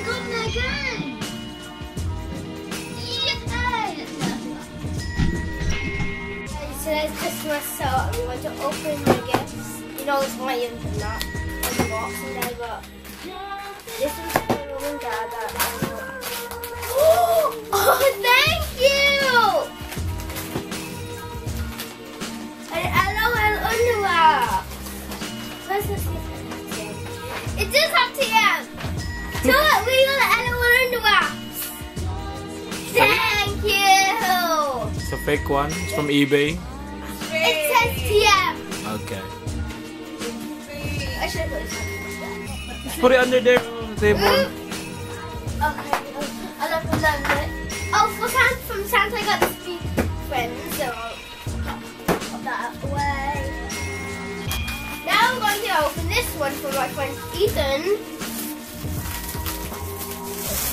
got Megan! Yay! So there's Christmas, so we want to open the gifts. You know, it's my internet on the Boxing Day, but this one's for Mum and Dad. Oh, thank you! An LOL underwear. Where's this gift? It does have TM. So what? We got an LOL underwear. Thank you. It's a fake one. It's from eBay. It says TM. Okay. I should put this on. Just put it under there on the table. Okay. I love it. Oh, from Santa I got this big friend, so I'll put that away. Now I'm going to open this one for my friend Ethan.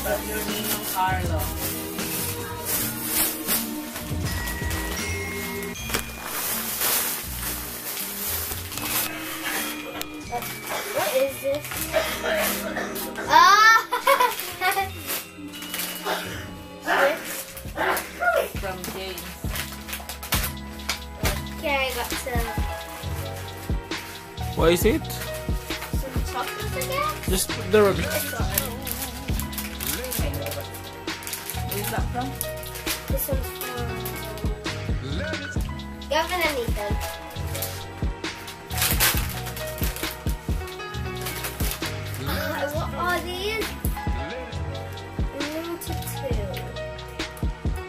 From your Ninong Carlo. What is this? Ah! From James. Okay, I got What is it? some chocolates again. Just put the rubbish. It's alright. Where is that from? This one's from Gavin and Ethan. What are these? Limited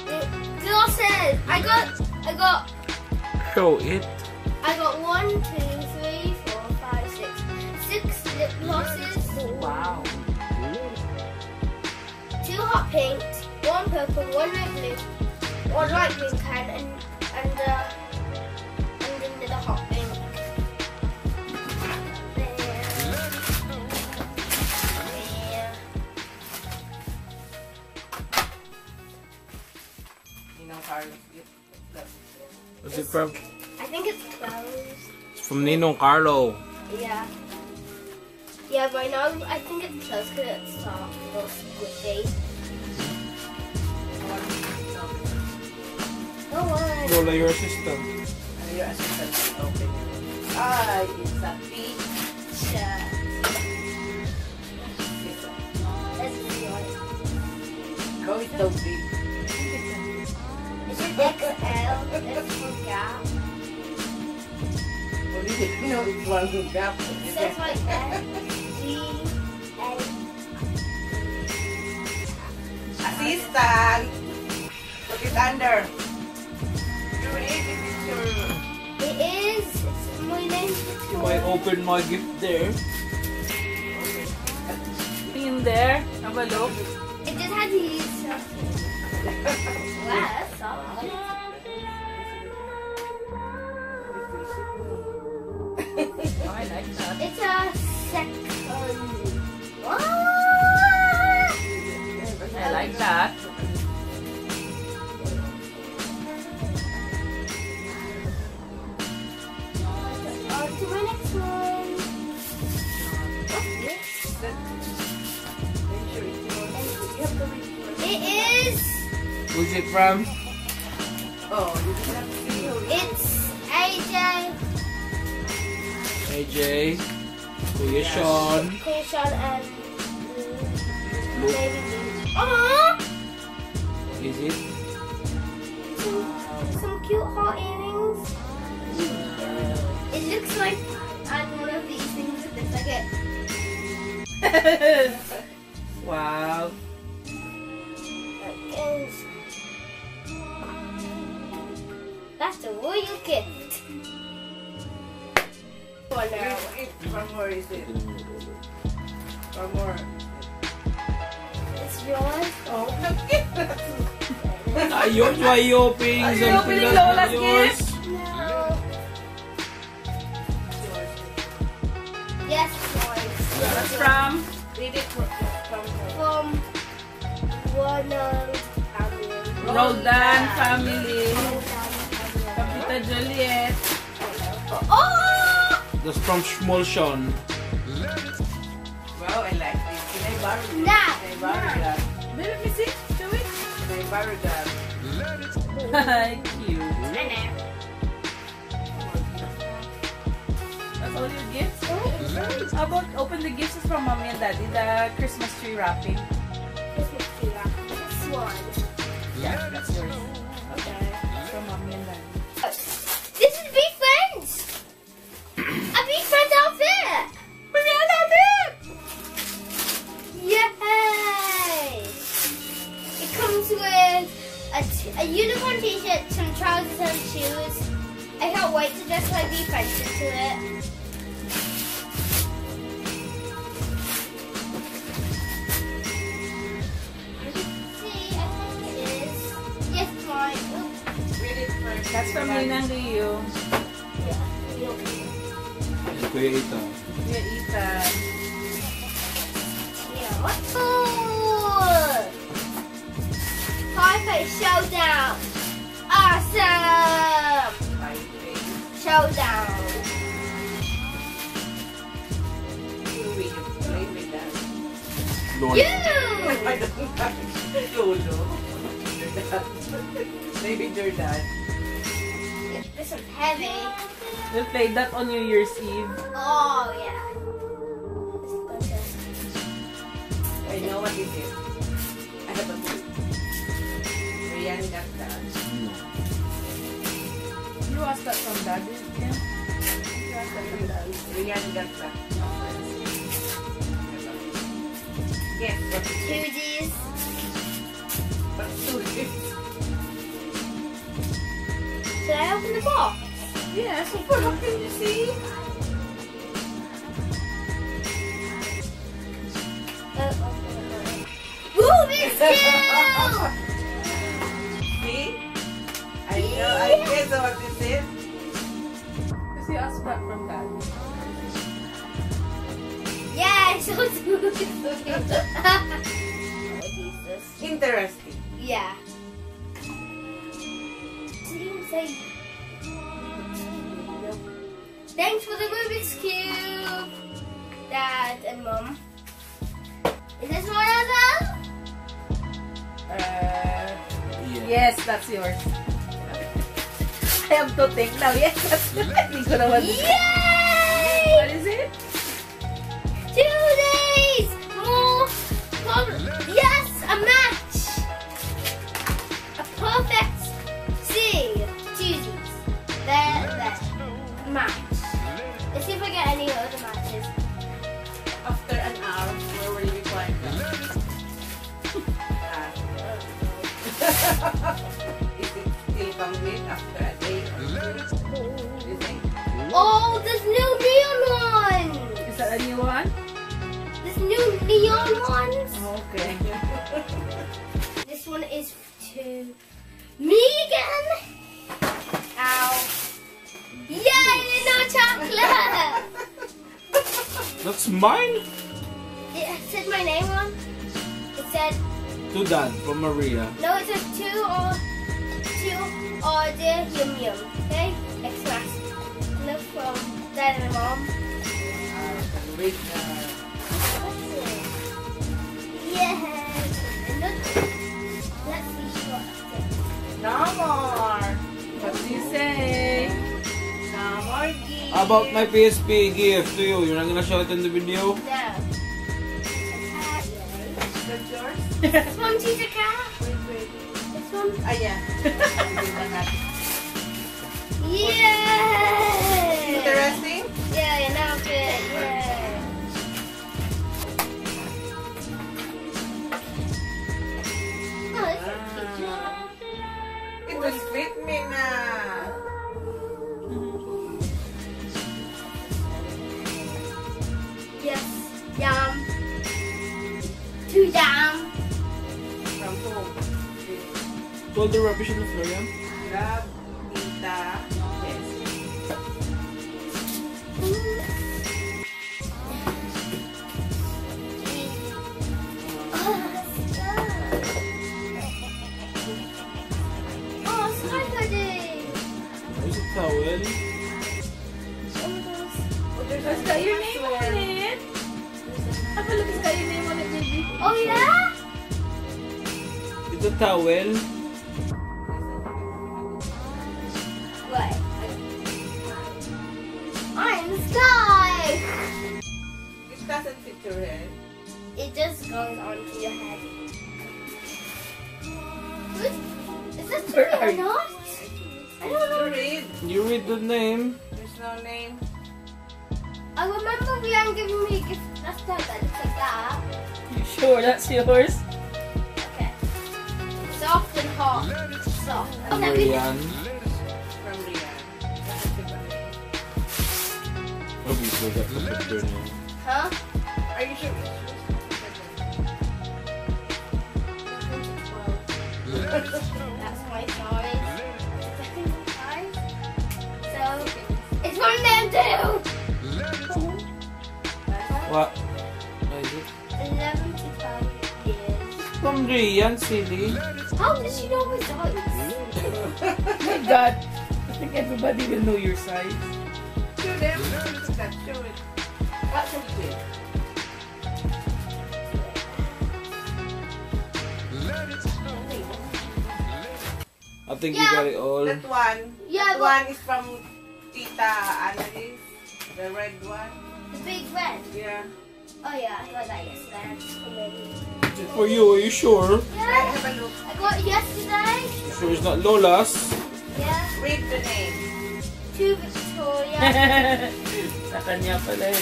2. Glasses! I got Show it. 1, 2, 3, 4, 5, 6 lip glosses. Wow. 2 hot pinks, 1 purple, 1 light blue, 1 light green can, and another hot pink. Ninong Carlo. What's it from? I think it's closed. It's from Ninong Carlo. Yeah. Yeah, but I know, I think it's closed because it's soft or squishy. No one. Lola, your assistant. Your assistant will open it. Ah, it's a picture. Let's see what How is so big? it's an XL. It's from Gap. Well, you didn't know it's one who got It says like S, G, A. Assistant! Put it under. You read it, it's your... It is. It's my name. You might open my gift there. In there. Have a look. It just had these. Wow, that's soft. Oh, I like that. It's a second. What? I like that. On to my next one. What's this? It is. Who's it from? Oh, you didn't have to see who it is. It's AJ. AJ. Kuya Sean. Sean and Luke. Baby Blue. Aww! Is it? Some cute heart earrings. It looks like one of these things that looks like it. Wow. That's a royal gift. From where is it? From where? It's yours. Oh, look at Ayun, why you opening Are you something opening that's not Lola's yours? gift? No. Yes, yours. That's from? Read it from Ronald family. Roldan family. Kapita Juliet. Oh! That's from Small Sean. Wow, I like this. Can I Barugad. Now. May Barugad. Let me see. Show it. May Barugad. Cute. I know. That's all your gifts? How about open the gifts from mommy and daddy? The Christmas tree wrapping. Christmas tree wrap. This one. Yeah, that's yours. Okay. It's from mommy and daddy. This is Be Friends. A Be Friends outfit. Mommy, I love it! Yay! It comes with a unicorn t-shirt, some trousers and shoes. I can't wait to dress my Be Friends into it. See, I think it is. Yes, it's mine. Oops. Read it first. That's from Ninang Liu. Yeah. Kuya Ita. Kuya Ethan. Yeah, what cool! Hi-Fi Showdown! Awesome! Showdown! You read it. Play with that. Lord. You! I don't like Lolo. Your dad. Maybe your dad. This one's heavy. We'll play that on New Year's Eve. Oh, yeah. I know what it is. I have a clue. Rian got that. You asked that from dad, didn't you? You asked that from dad. Rian got that. Yes, what is it? Hoodies. What's two gifts? Should I open the box? Yeah, so how can you see? Rubik's Cube! See? I guess what this is. Because you asked that from dad. Yeah, so Jesus. Interesting. Yeah. Didn't even say. Thanks for the Rubik's Cube, Dad and Mom. Is this one of them? Yes, that's yours. I have to think now. Yes, that's hindi ko naman. Yay! What is it? 2 days more. Yes, a match. A perfect C. Tuesdays. There. Match. Let's see if I get any other matches. After an hour, where will you find them? Is it still complete after a day or two? You think? Oh, there's new neon ones. Is that a new one? There's new neon ones. Okay. This one is to me again. Ow. Yay, no chocolate. That's mine? It said my name on. It said, To Dad from Maria. no, it said to order yum yum. Okay? Xmas. Look from Dad and Mom. Wait, Yes. And look. Let's see what. no more. What do you say? No more gifts. How about my PSP gift to you? You're not gonna show it in the video? No. That's yours? This one, Teacher Cat. Wait. This one. Ah, yeah. Yay! Interesting? Yeah, now it's good. Yay. Oh, this is cute. It will fit me na. Yes. Yum. Too yum. From home. To all the rubbish on the floor, yan? Grab, Tita. Yes. Oh, Sky Pudding. There's a towel. It's got your name on it. Have a look, it's got your name on it, baby. Oh yeah? It's a towel. What? I'm Sky! This doesn't fit your head. It just goes onto your head. Is this true Where are or you? not? I don't know. You read. You read the name. There's no name. I remember Rian giving me a gift last time that looks like that. You sure that's yours? Okay. Soft and hot. Soft. Okay, Rian. From Rian. Doesn't fit your head. Oh, we forgot to put your name. huh? Are you sure? That's my size. Second size. So, it's from them too! What? What is it? 11 to 12 years. From Rian, silly. How did she know my size? Oh my god. I think everybody will know your size. Show them. Show it. What's it with? I think you got it all. That one. Yeah, that but- one is from Tita Annalise. The red one. The big red. Yeah. Oh yeah, I got that yesterday. Is it for you? Are you sure? Right, Yeah, have a look. I got it yesterday. You sure it's not Lola's? Yeah, Read the name. to Victoria. Sa kanya pala eh.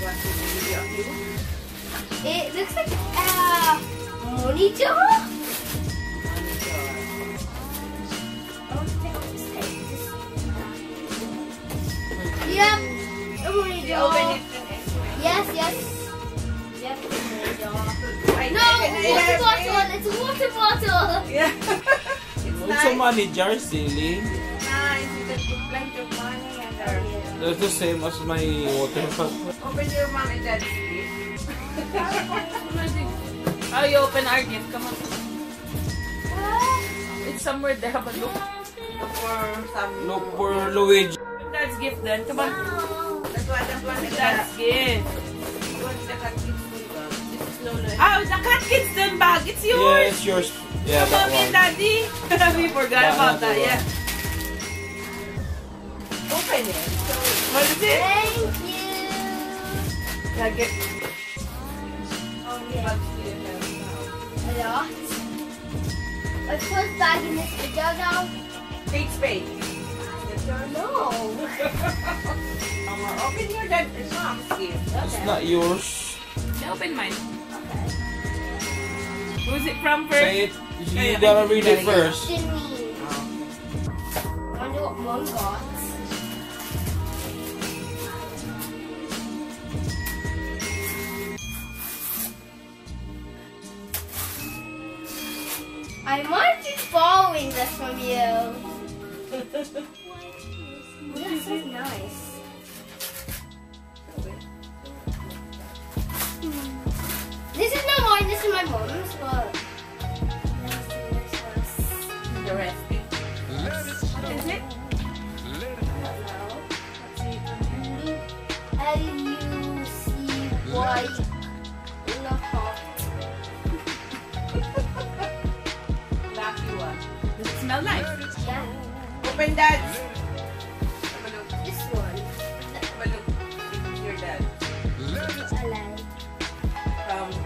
Want to video of you? It looks like a monitor. I want to take off this tape to see that. Yep, a monitor. Open it and anyway. Yes, yes. Yep, a monitor. I No, water bottle. It's a water bottle. Yeah. It's It's a nice. money jar, silly. Nice. You can put plenty of money and That's the same as my water cup. open your mom and dad's gift. Oh, you open our gift. Come on. Ah, It's somewhere there. Have a look. Look for some. Look for Luigi. Dad's gift then. Come on. That's one is Dad's gift. the cat kids food bag. This is Lola. Oh, the Cat Kids Dun bag. It's Yeah, yours. it's yours. Yeah, For that mommy and one. daddy. We forgot That about one, that. that Yeah. Open it. Show it. What is it? thank you. Yeah, get. How many bags do you have now? A lot. My first bag in this video now. Take space. That's yours. No. Mama, open your dad and mom's gift. It's not yours. Open mine. Okay. Who's it from first? Say it. You gotta read it first. Janine. I wonder what Mom got. I might be borrowing this from you. This is nice. This is not mine, this is my mom's, but that's delicious. The recipe. What is it? I don't know. L-U-C-Y not hot. Lucky one. Does it smell nice? Yeah, Open dad's. Have a look. this one. Have a look. This is your dad. I like. From to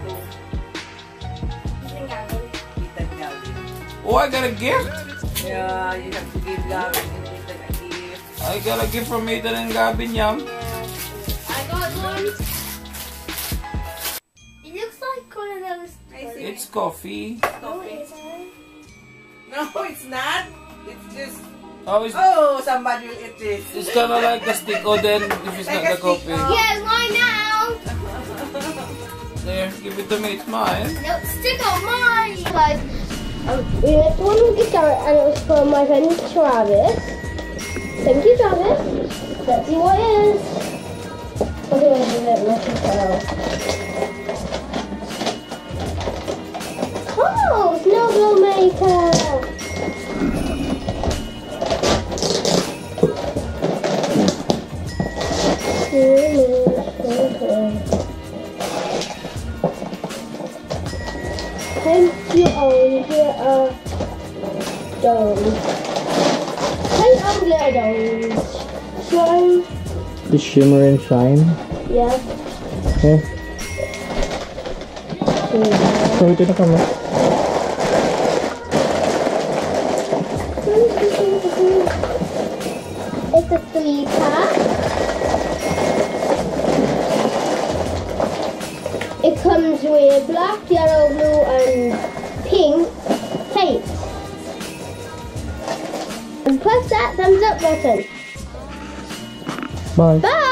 Even Gavin. Tita Gavin. Oh, I got a gift. Yeah, you have to give Gavin and Tita a gift. I got a gift from Ethan and Gabin, yum. Yeah. I got one. It looks like one of those. I see. It's coffee. No, it isn't. No, it's not. It's just. Oh, Oh, somebody will eat this. it's kind of like a stick. Oh, then if it's not Like a the coffee. stick, oh. Yeah, mine now. There, give it to me. It's mine. No, stick on mine. Guys, we went to one guitar and it was from my friend Travis. Thank you, Travis. Let's see what it is. Okay, let's oh, snow glow maker. paint your own glitter dolls. Paint on glitter dolls. So, The shimmer and shine. yeah. Okay. So ito na kami. It's a 3-pack. It comes with black, yellow, blue and pink paint. And press that thumbs up button. Bye. Bye!